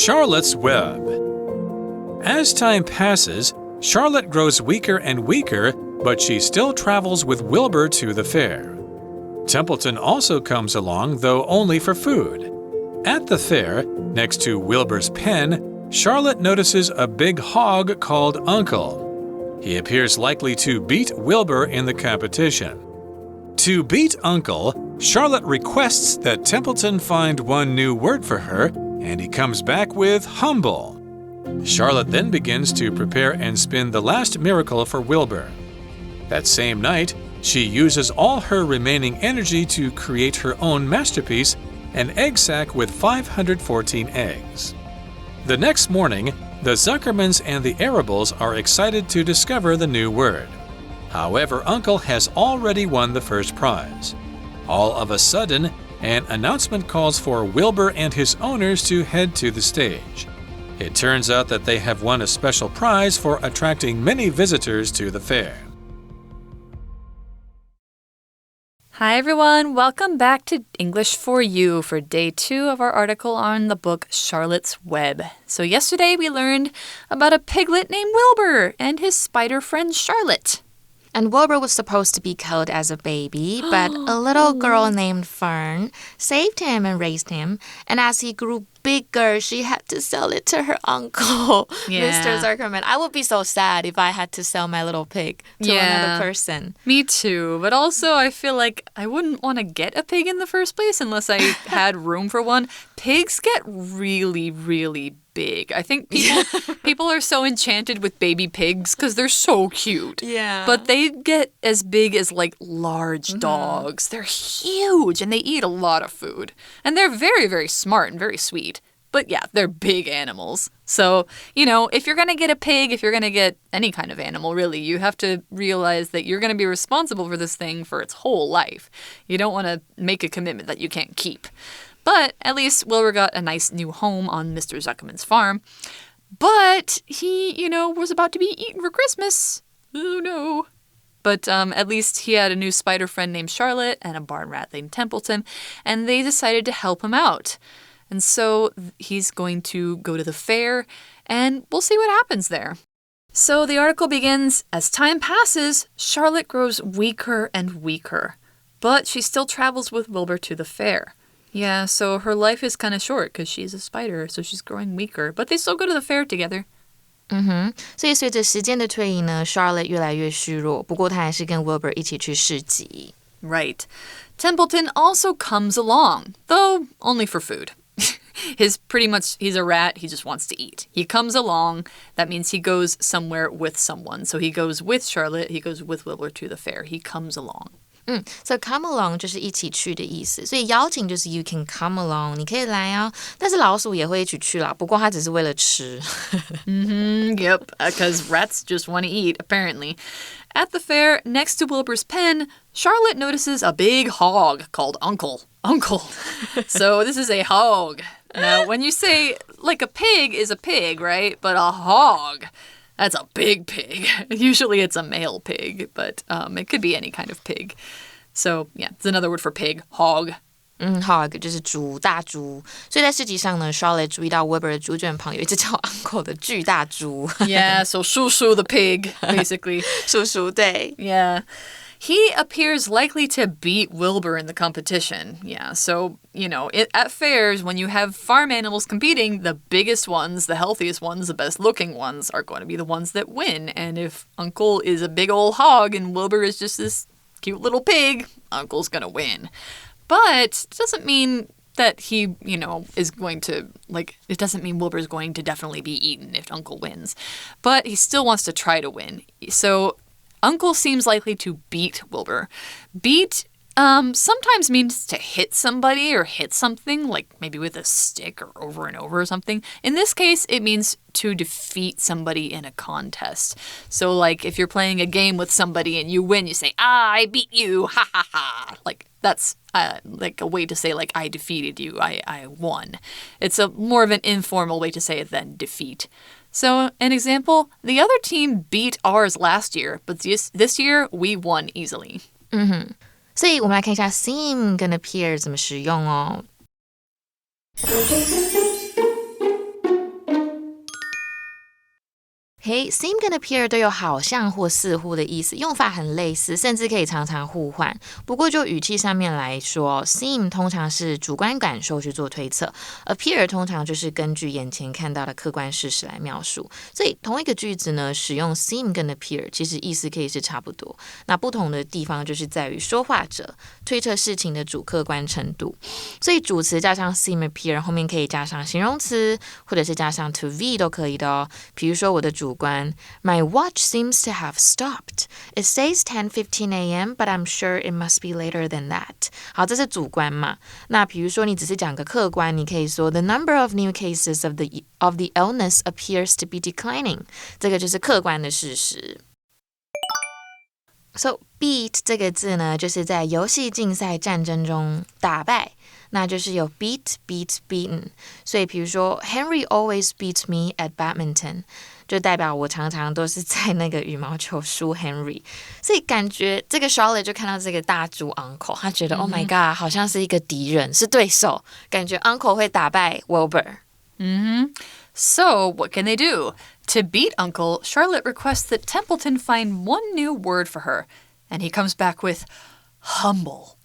Charlotte's Web. As time passes, Charlotte grows weaker and weaker, but she still travels with Wilbur to the fair. Templeton also comes along, though only for food. At the fair, next to Wilbur's pen, Charlotte notices a big hog called Uncle. He appears likely to beat Wilbur in the competition. To beat Uncle, Charlotte requests that Templeton find one new word for her, and he comes back with humble. Charlotte then begins to prepare and spin the last miracle for Wilbur. That same night, she uses all her remaining energy to create her own masterpiece, an egg sack with 514 eggs. The next morning, the Zuckermans and the Arables are excited to discover the new word. However, Uncle has already won the first prize. All of a sudden, an announcement calls for Wilbur and his owners to head to the stage. It turns out that they have won a special prize for attracting many visitors to the fair. Hi everyone, welcome back to English for You for day 2 of our article on the book Charlotte's Web. So yesterday we learned about a piglet named Wilbur and his spider friend Charlotte. And Wilbur was supposed to be killed as a baby, but a little girl named Fern saved him and raised him. And as he grew bigger, she had to sell it to her uncle, Mr. Zuckerman. I would be so sad if I had to sell my little pig to another person. Me too. But also, I feel like I wouldn't want to get a pig in the first place unless I had room for one. Pigs get really, really big. I think people are so enchanted with baby pigs because they're so cute. Yeah. But they get as big as like large dogs. They're huge and they eat a lot of food. And they're very, very smart and very sweet. But yeah, they're big animals. So, if you're going to get a pig, if you're going to get any kind of animal, really, you have to realize that you're going to be responsible for this thing for its whole life. You don't want to make a commitment that you can't keep. But at least Wilbur got a nice new home on Mr. Zuckerman's farm. But he, was about to be eaten for Christmas. Oh, no. But at least he had a new spider friend named Charlotte and a barn rat named Templeton, and they decided to help him out. And so he's going to go to the fair, and we'll see what happens there. So the article begins, as time passes, Charlotte grows weaker and weaker. But she still travels with Wilbur to the fair. Yeah, so her life is kind of short because she's a spider, so she's growing weaker. But they still go to the fair together. 所以随着时间的推移呢 Charlotte 越来越虚弱，不过她还是跟 Wilbur 一起去市集。 Right. Templeton also comes along, though only for food. He's a rat, he just wants to eat. He comes along, that means he goes somewhere with someone. So he goes with Charlotte, he goes with Wilbur to the fair. He comes along. So come along 就是一起去的意思，所以邀请就是 you can come along， 你可以来啊。但是老鼠也会一起去啦，不过它只是为了吃。Yep, because rats just want to eat, apparently. At the fair, next to Wilbur's pen, Charlotte notices a big hog called Uncle. Uncle. So this is a hog. Now, when you say, like a pig is a pig, right? But a hog, that's a big pig. Usually it's a male pig, but it could be any kind of pig. So, yeah, it's another word for pig, hog. Hog 就是猪，大猪。所以在市集上呢 Charlotte 注意到 Wilbur 的猪圈旁有一只叫 Uncle 的巨大猪。Yeah, so 叔叔 the pig, basically. 叔叔，对。Yeah. He appears likely to beat Wilbur in the competition. Yeah, so, at fairs, when you have farm animals competing, the biggest ones, the healthiest ones, the best looking ones are going to be the ones that win. And if Uncle is a big old hog and Wilbur is just this cute little pig, Uncle's going to win. But it doesn't mean that he, is going to, it doesn't mean Wilbur's going to definitely be eaten if Uncle wins. But he still wants to try to win. So Uncle seems likely to beat Wilbur. Beat sometimes means to hit somebody or hit something, like maybe with a stick or over and over or something. In this case, it means to defeat somebody in a contest. So, like, if you're playing a game with somebody and you win, you say, I beat you, ha ha ha. Like, that's like a way to say, like, I defeated you, I won. It's a more of an informal way to say it than defeat. So, an example, the other team beat ours last year, but this year we won easily. 所以我们来看一下 seem 跟 appear 怎么使用哦。seem 跟 appear 都有好像或似乎的意思，用法很类似，甚至可以常常互换。不过就语气上面来说 seem 通常是主观感受去做推测， appear 通常就是根据眼前看到的客观事实来描述。所以同一个句子呢，使用 seem 跟 appear 其实意思可以是差不多，那不同的地方就是在于说话者推测事情的主客观程度。所以主词加上 seem appear 后面可以加上形容词，或者是加上 to be 都可以的哦。比如说我的主观 My watch seems to have stopped. It says 10:15 a.m. but I'm sure it must be later than that. 好，这是主观嘛。那比如说你只是讲个客观，你可以说 The number of new cases of the illness appears to be declining. 这个就是客观的事实。So beat 这个字呢，就是在游戏竞赛战争中打败，那就是有 beat, beaten。所以比如说 Henry always beats me at badminton， 就代表我常常都是在那个羽毛球输 Henry。所以感觉这个 Charlotte 就看到这个大猪 uncle， 他觉得Oh my god， 好像是一个敌人，是对手，感觉 uncle 会打败 Wilbur。So, what can they do? To beat Uncle, Charlotte requests that Templeton find one new word for her, and he comes back with humble.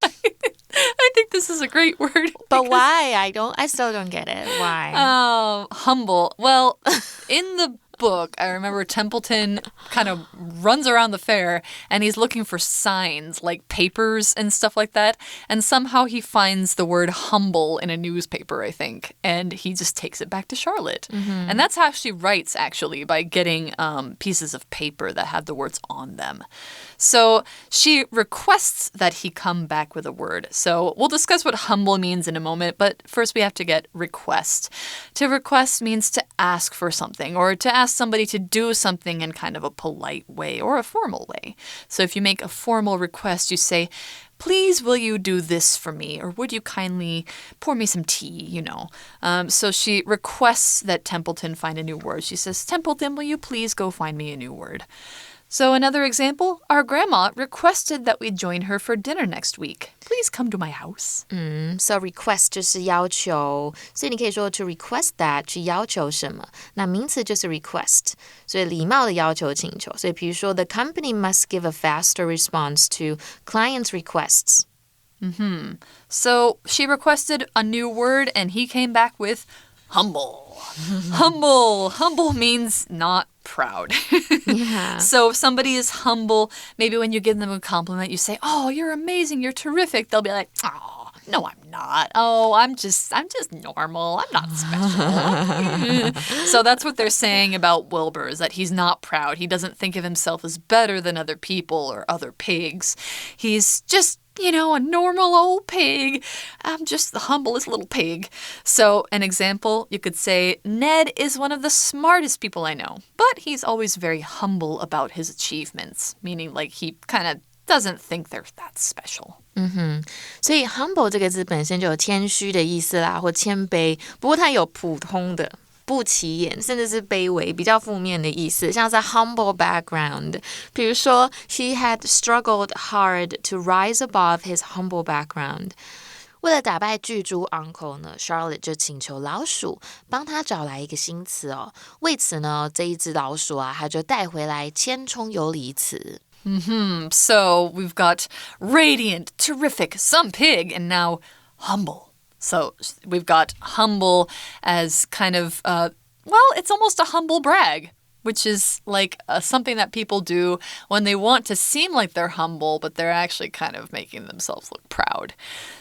I think this is a great word. But why? I still don't get it. Why? Oh, humble. Well, in the book, I remember Templeton kind of runs around the fair and he's looking for signs like papers and stuff like that. And somehow he finds the word humble in a newspaper, I think. And he just takes it back to Charlotte. And that's how she writes, actually, by getting pieces of paper that have the words on them. So she requests that he come back with a word. So we'll discuss what humble means in a moment, but first we have to get request. To request means to ask for something or to ask somebody to do something in kind of a polite way or a formal way. So if you make a formal request, you say, please, will you do this for me? Or would you kindly pour me some tea, So she requests that Templeton find a new word. She says, Templeton, will you please go find me a new word? So another example, our grandma requested that we join her for dinner next week. Please come to my house. So request 就是要求，所以你可以说 to request that 去要求什么，那名词就是 request， 所以礼貌的要求请求。所以比如说 the company must give a faster response to clients' requests. So she requested a new word and he came back with humble. Humble means not proud. Yeah. So if somebody is humble, maybe when you give them a compliment, you say, oh, you're amazing, you're terrific. They'll be like, oh, no, I'm not. Oh, I'm just normal. I'm not special. So that's what they're saying about Wilbur, is that he's not proud. He doesn't think of himself as better than other people or other pigs. He's just a normal old pig. I'm just the humblest little pig. So an example, you could say, Ned is one of the smartest people I know, but he's always very humble about his achievements, meaning like he kind of doesn't think they're that special. 所以 humble 这个字本身就有谦虚的意思啦，或谦卑，不过它有普通的不起眼，甚至是卑微，比较负面的意思，像是 humble background。比如说 he had struggled hard to rise above his humble background。为了打败巨猪 uncle 呢 ，Charlotte 就请求老鼠帮他找来一个新词哦。为此呢，这一只老鼠啊，他就带回来千充有理词。So we've got radiant, terrific, some pig, and now humble. So we've got humble as kind of, it's almost a humble brag, which is like something that people do when they want to seem like they're humble, but they're actually kind of making themselves look proud.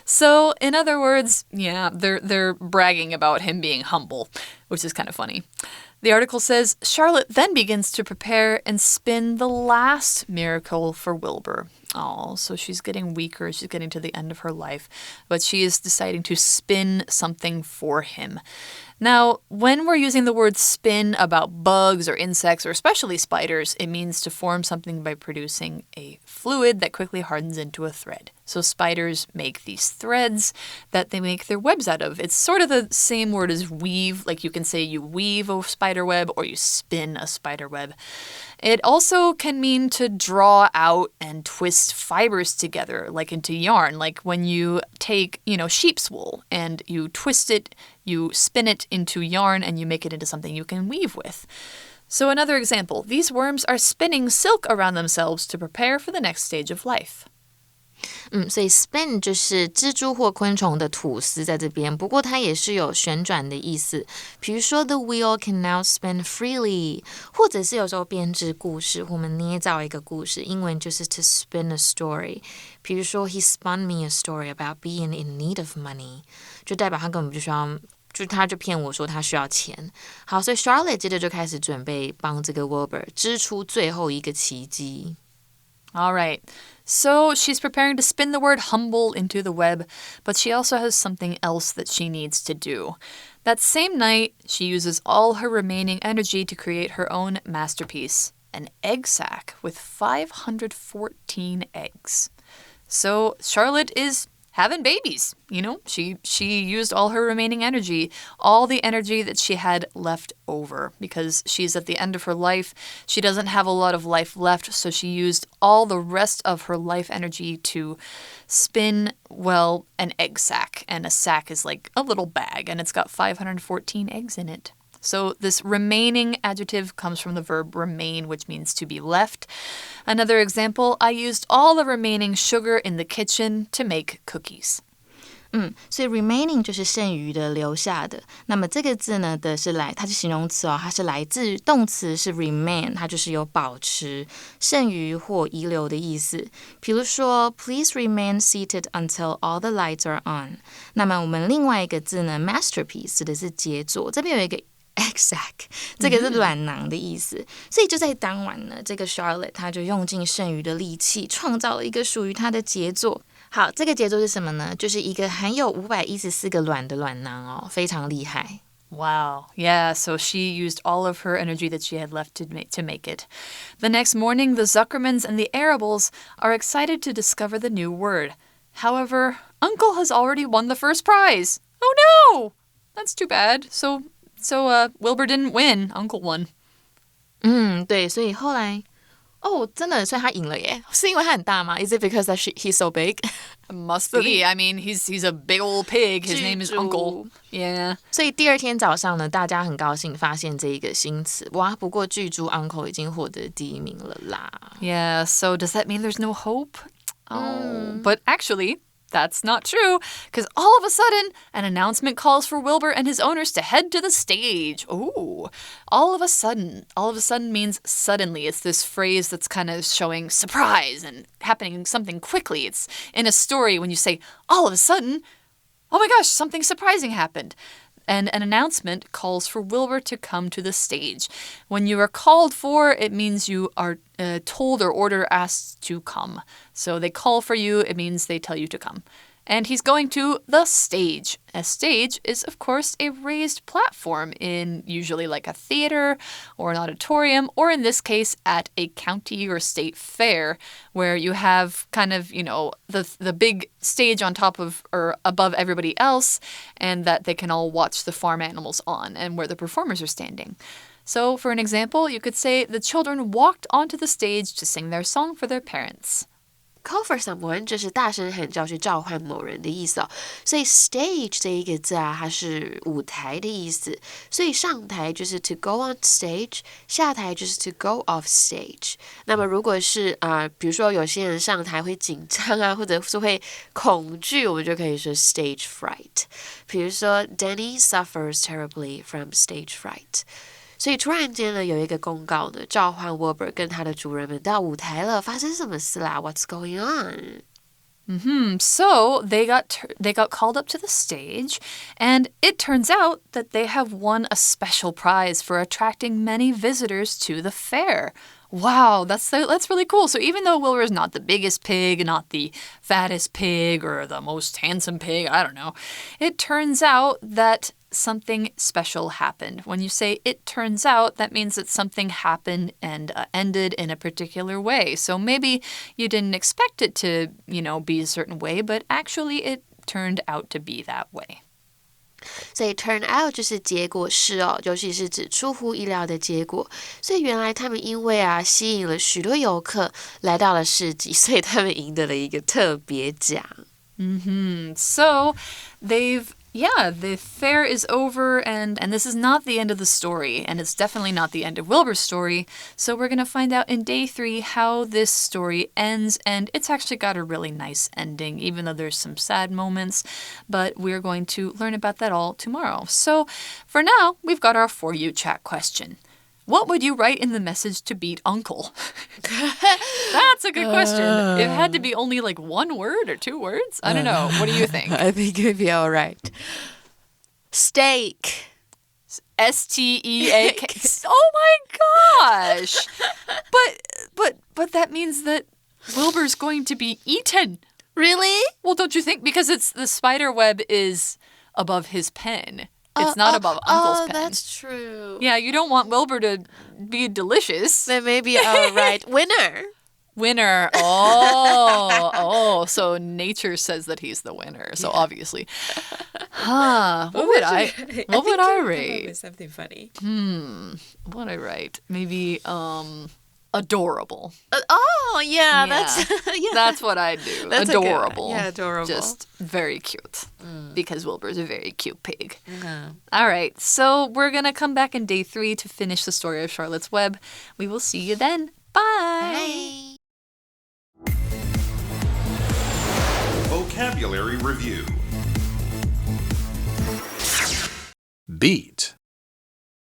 So in other words, they're bragging about him being humble, which is kind of funny. The article says, Charlotte then begins to prepare and spin the last miracle for Wilbur. Oh, so she's getting weaker. She's getting to the end of her life. But she is deciding to spin something for him. Now, when we're using the word spin about bugs or insects, or especially spiders, it means to form something by producing a fluid that quickly hardens into a thread. So spiders make these threads that they make their webs out of. It's sort of the same word as weave. Like you can say you weave a spider web or you spin a spider web. It also can mean to draw out and twist fibers together, like into yarn. Like when you take, sheep's wool and you twist it, you spin it into yarn and you make it into something you can weave with. So another example, these worms are spinning silk around themselves to prepare for the next stage of life. 所以 spin 就是蜘蛛或昆虫的吐丝在这边，不过它也是有旋转的意思。比如说 The wheel can now spin freely， 或者是有时候编织故事，我们捏造一个故事，英文就是 to spin a story。比如说 He spun me a story about being in need of money， 就代表他根本不需要。他就骗我说他需要钱。好，所以 Charlotte 接着就开始准备帮这个 Wilbur 织出最后一个奇迹。All right. So she's preparing to spin the word humble into the web, but she also has something else that she needs to do. That same night, she uses all her remaining energy to create her own masterpiece, an egg sack with 514 eggs. So Charlotte is having babies. You know, she used all her remaining energy, all the energy that she had left over, because she's at the end of her life. She doesn't have a lot of life left, so she used all the rest of her life energy to spin, well, an egg sack. And a sack is like a little bag, and it's got 514 eggs in it. So this remaining adjective comes from the verb remain, which means to be left. Another example, I used all the remaining sugar in the kitchen to make cookies. 所以 remaining 就是剩余的、留下的。那么这个字呢的是它是形容词哦，它是来自动词是 remain， 它就是有保持、剩余或遗留的意思。比如说 Please remain seated until all the lights are on。那么我们另外一个字呢 masterpiece 指的是杰作，这边有一个egg sack， 这个是卵囊的意思。所以就在当晚呢，这个 Charlotte 她就用尽剩余的力气，创造了一个属于她的杰作。好，这个杰作是什么呢？就是一个含有514个卵的卵囊哦，非常厉害。Wow. Yeah, so she used all of her energy that she had left to make it. The next morning, the Zuckermans and the Arables are excited to discover the new word. However, Uncle has already won the first prize. Oh no! That's too bad. So Wilbur didn't win. Uncle won. 对，所以后来真的，所以他赢了耶，是因为他很大吗？ Is it because he's so big? Must be. I mean, he's a big old pig. His name is Uncle. Yeah. 所以第二天早上呢，大家很高兴发现这一个新词。哇，不过巨猪 Uncle 已经获得第一名了啦。Yeah, so does that mean there's no hope? But actually, that's not true, because all of a sudden, an announcement calls for Wilbur and his owners to head to the stage. Ooh, all of a sudden. All of a sudden means suddenly. It's this phrase that's kind of showing surprise and happening something quickly. It's in a story when you say, all of a sudden, oh my gosh, something surprising happened. And an announcement calls for Wilbur to come to the stage. When you are called for, it means you are told or asked to come. So they call for you, it means they tell you to come. And he's going to the stage. A stage is, of course, a raised platform in usually like a theater or an auditorium, or in this case, at a county or state fair, where you have kind of, you know, the big stage on top of or above everybody else, and that they can all watch the farm animals on, and where the performers are standing. So, for an example, you could say the children walked onto the stage to sing their song for their parents. Call for someone 就是大声喊叫去召唤某人的意思哦，所以 stage 这一个字啊，它是舞台的意思，所以上台就是 to go on stage， 下台就是 to go off stage。那么如果是比如说有些人上台会紧张啊，或者是会恐惧，我们就可以说 stage fright。比如说 Danny suffers terribly from stage fright。所以突然间呢，有一个公告呢，召唤 Wilbur 跟他的主人们到舞台了，发生什么事啦 ？What's going on? So they got called up to the stage, and it turns out that they have won a special prize for attracting many visitors to the fair. Wow, that's really cool. So even though Wilbur is not the biggest pig, not the fattest pig, or the most handsome pig, I don't know, it turns out that something special happened. When you say it turns out, that means that something happened and ended in a particular way. So maybe you didn't expect it to, you know, be a certain way, but actually it turned out to be that way. 所以 turn out 就是结果是哦，尤其是指出乎意料的结果。所以原来他们因为吸引了许多游客来到了市集，所以他们赢得了一个特别奖。So they've Yeah, the fair is over, and this is not the end of the story, and it's definitely not the end of Wilbur's story. So we're going to find out in day 3 how this story ends, and it's actually got a really nice ending, even though there's some sad moments. But we're going to learn about that all tomorrow. So for now, we've got our For You chat question. What would you write in the message to beat Uncle? That's a good question. It had to be only like 1 word or 2 words. I don't know. What do you think? I think it'd be all right. Steak. S-T-E-A-K. Oh my gosh! But that means that Wilbur's going to be eaten. Really? Well, don't you think? Because the spider web is above his pen. It's not above Uncle's pen. Oh, that's true. Yeah, you don't want Wilbur to be delicious. Then maybe all right. Winner. Winner. Oh, so nature says that he's the winner. So obviously. What would I rate? Something funny. What would I write? Maybe adorable. Yeah, That's what I do. That's adorable. Adorable. Just very cute. Because Wilbur's a very cute pig. All right, so we're going to come back in day 3 to finish the story of Charlotte's Web. We will see you then. Bye. Bye. Vocabulary Review. Beat.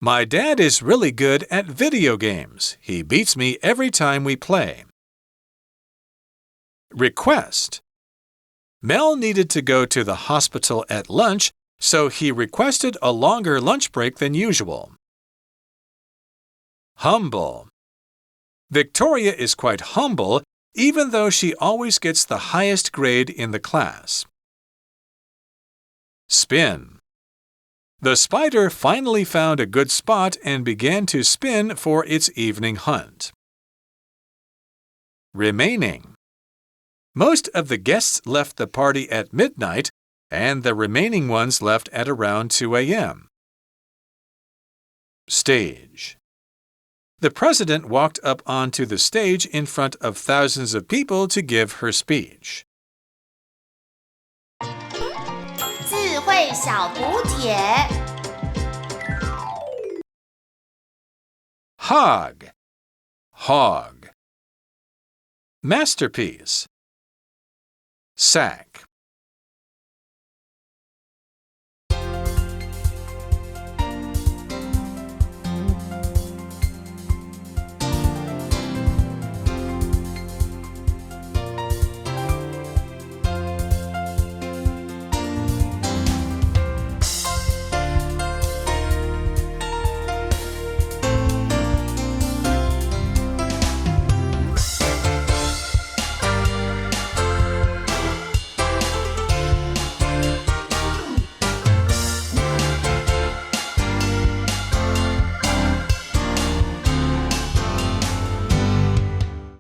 My dad is really good at video games. He beats me every time we play. Request. Mel needed to go to the hospital at lunch, so he requested a longer lunch break than usual. Humble. Victoria is quite humble, even though she always gets the highest grade in the class. Spin. The spider finally found a good spot and began to spin for its evening hunt. Remaining. Most of the guests left the party at midnight, and the remaining ones left at around 2 a.m. Stage. The president walked up onto the stage in front of thousands of people to give her speech. 智慧小补帖 Hog. Hog. Masterpiece. Sack.